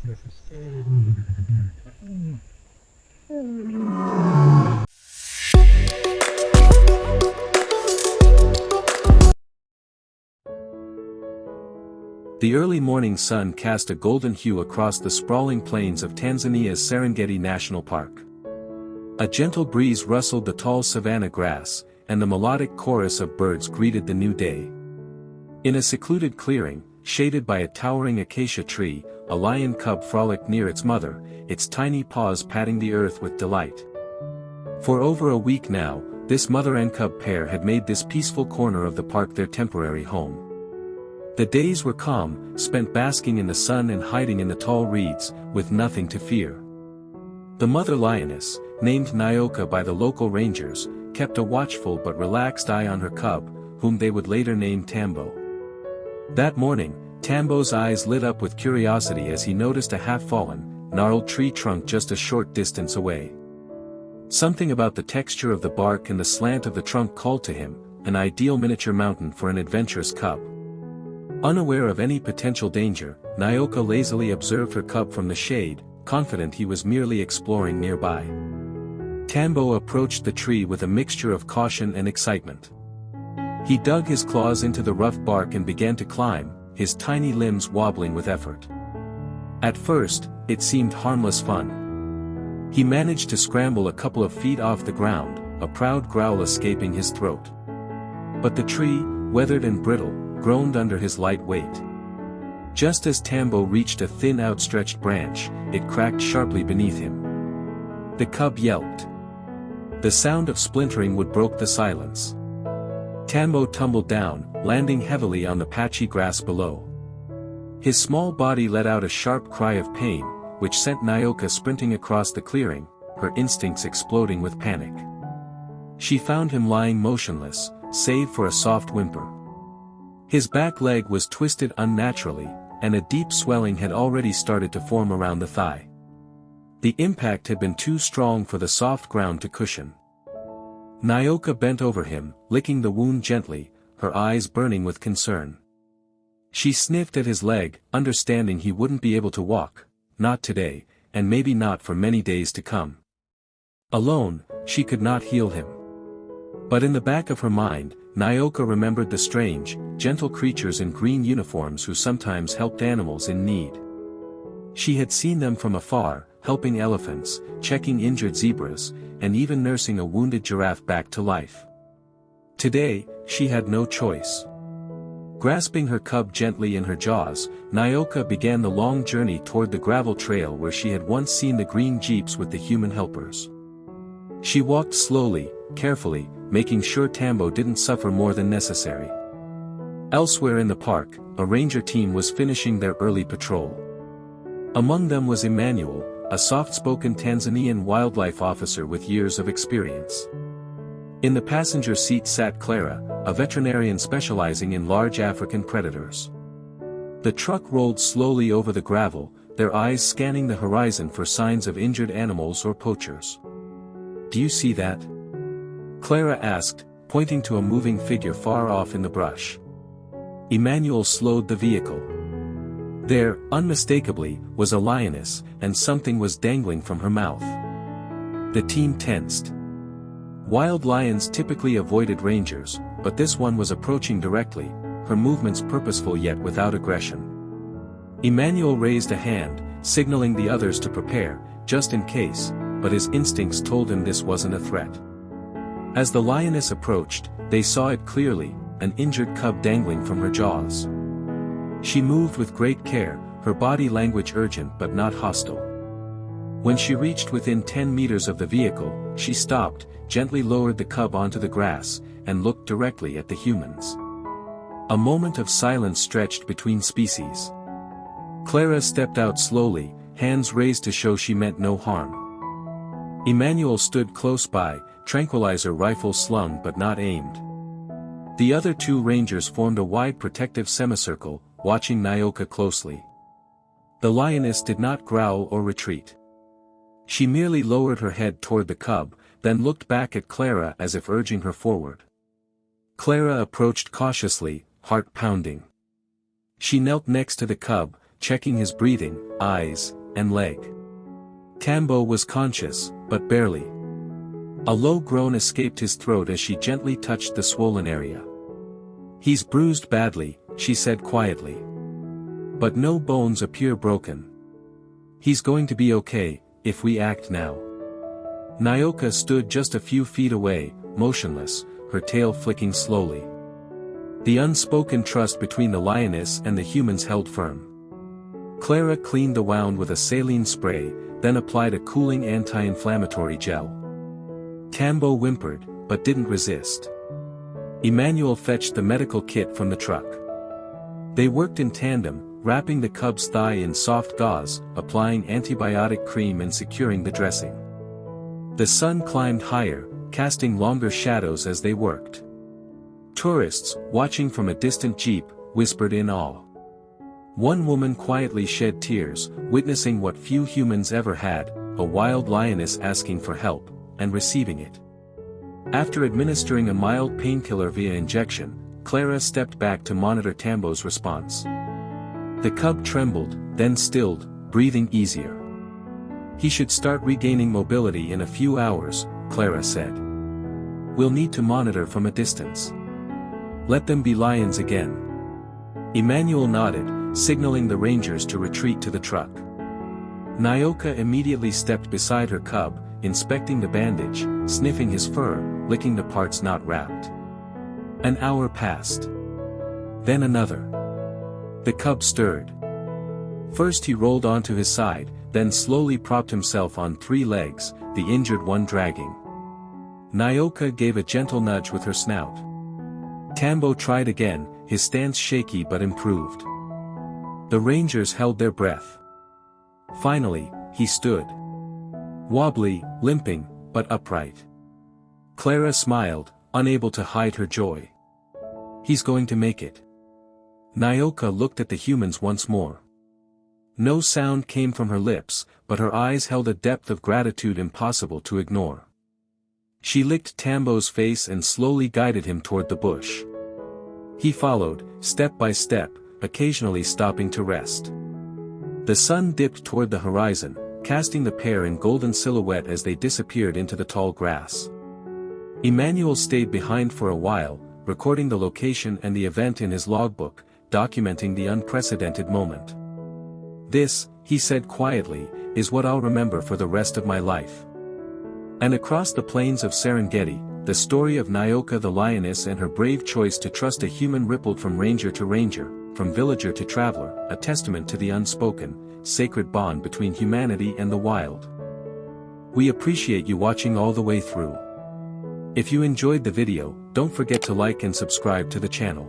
The early morning sun cast a golden hue across the sprawling plains of Tanzania's Serengeti National Park. A gentle breeze rustled the tall savanna grass, and the melodic chorus of birds greeted the new day. In a secluded clearing, shaded by a towering acacia tree, a lion cub frolicked near its mother, its tiny paws patting the earth with delight. For over a week now, this mother and cub pair had made this peaceful corner of the park their temporary home. The days were calm, spent basking in the sun and hiding in the tall reeds, with nothing to fear. The mother lioness, named Nyoka by the local rangers, kept a watchful but relaxed eye on her cub, whom they would later name Tambo. That morning, Tambo's eyes lit up with curiosity as he noticed a half-fallen, gnarled tree trunk just a short distance away. Something about the texture of the bark and the slant of the trunk called to him, an ideal miniature mountain for an adventurous cub. Unaware of any potential danger, Nyoka lazily observed her cub from the shade, confident he was merely exploring nearby. Tambo approached the tree with a mixture of caution and excitement. He dug his claws into the rough bark and began to climb, his tiny limbs wobbling with effort. At first, it seemed harmless fun. He managed to scramble a couple of feet off the ground, a proud growl escaping his throat. But the tree, weathered and brittle, groaned under his light weight. Just as Tambo reached a thin outstretched branch, it cracked sharply beneath him. The cub yelped. The sound of splintering wood broke the silence. Tambo tumbled down, landing heavily on the patchy grass below. His small body let out a sharp cry of pain, which sent Nyoka sprinting across the clearing, her instincts exploding with panic. She found him lying motionless, save for a soft whimper. His back leg was twisted unnaturally, and a deep swelling had already started to form around the thigh. The impact had been too strong for the soft ground to cushion. Nyoka bent over him, licking the wound gently, her eyes burning with concern. She sniffed at his leg, understanding he wouldn't be able to walk, not today, and maybe not for many days to come. Alone, she could not heal him. But in the back of her mind, Nyoka remembered the strange, gentle creatures in green uniforms who sometimes helped animals in need. She had seen them from afar, helping elephants, checking injured zebras, and even nursing a wounded giraffe back to life. Today, she had no choice. Grasping her cub gently in her jaws, Nyoka began the long journey toward the gravel trail where she had once seen the green jeeps with the human helpers. She walked slowly, carefully, making sure Tambo didn't suffer more than necessary. Elsewhere in the park, a ranger team was finishing their early patrol. Among them was Emmanuel, a soft-spoken Tanzanian wildlife officer with years of experience. In the passenger seat sat Clara, a veterinarian specializing in large African predators. The truck rolled slowly over the gravel, their eyes scanning the horizon for signs of injured animals or poachers. "Do you see that?" Clara asked, pointing to a moving figure far off in the brush. Emmanuel slowed the vehicle. There, unmistakably, was a lioness, and something was dangling from her mouth. The team tensed. Wild lions typically avoided rangers, but this one was approaching directly, her movements purposeful yet without aggression. Emmanuel raised a hand, signaling the others to prepare, just in case, but his instincts told him this wasn't a threat. As the lioness approached, they saw it clearly, an injured cub dangling from her jaws. She moved with great care, her body language urgent but not hostile. When she reached within 10 meters of the vehicle, she stopped, gently lowered the cub onto the grass, and looked directly at the humans. A moment of silence stretched between species. Clara stepped out slowly, hands raised to show she meant no harm. Emmanuel stood close by, tranquilizer rifle slung but not aimed. The other two rangers formed a wide protective semicircle, watching Nyoka closely. The lioness did not growl or retreat. She merely lowered her head toward the cub, then looked back at Clara as if urging her forward. Clara approached cautiously, heart pounding. She knelt next to the cub, checking his breathing, eyes, and leg. Tambo was conscious, but barely. A low groan escaped his throat as she gently touched the swollen area. "He's bruised badly," she said quietly. "But no bones appear broken. He's going to be okay, if we act now." Nyoka stood just a few feet away, motionless, her tail flicking slowly. The unspoken trust between the lioness and the humans held firm. Clara cleaned the wound with a saline spray, then applied a cooling anti-inflammatory gel. Tambo whimpered, but didn't resist. Emmanuel fetched the medical kit from the truck. They worked in tandem, wrapping the cub's thigh in soft gauze, applying antibiotic cream and securing the dressing. The sun climbed higher, casting longer shadows as they worked. Tourists, watching from a distant jeep, whispered in awe. One woman quietly shed tears, witnessing what few humans ever had, a wild lioness asking for help, and receiving it. After administering a mild painkiller via injection, Clara stepped back to monitor Tambo's response. The cub trembled, then stilled, breathing easier. "He should start regaining mobility in a few hours," Clara said. "We'll need to monitor from a distance. Let them be lions again." Emmanuel nodded, signaling the rangers to retreat to the truck. Nyoka immediately stepped beside her cub, inspecting the bandage, sniffing his fur, licking the parts not wrapped. An hour passed. Then another. The cub stirred. First he rolled onto his side, then slowly propped himself on 3 legs, the injured one dragging. Nyoka gave a gentle nudge with her snout. Tambo tried again, his stance shaky but improved. The rangers held their breath. Finally, he stood. Wobbly, limping, but upright. Clara smiled, unable to hide her joy. "He's going to make it." Nyoka looked at the humans once more. No sound came from her lips, but her eyes held a depth of gratitude impossible to ignore. She licked Tambo's face and slowly guided him toward the bush. He followed, step by step, occasionally stopping to rest. The sun dipped toward the horizon, casting the pair in golden silhouette as they disappeared into the tall grass. Emmanuel stayed behind for a while, recording the location and the event in his logbook, documenting the unprecedented moment. "This," he said quietly, "is what I'll remember for the rest of my life." And across the plains of Serengeti, the story of Nyoka the lioness and her brave choice to trust a human rippled from ranger to ranger, from villager to traveler, a testament to the unspoken, sacred bond between humanity and the wild. We appreciate you watching all the way through. If you enjoyed the video, don't forget to like and subscribe to the channel.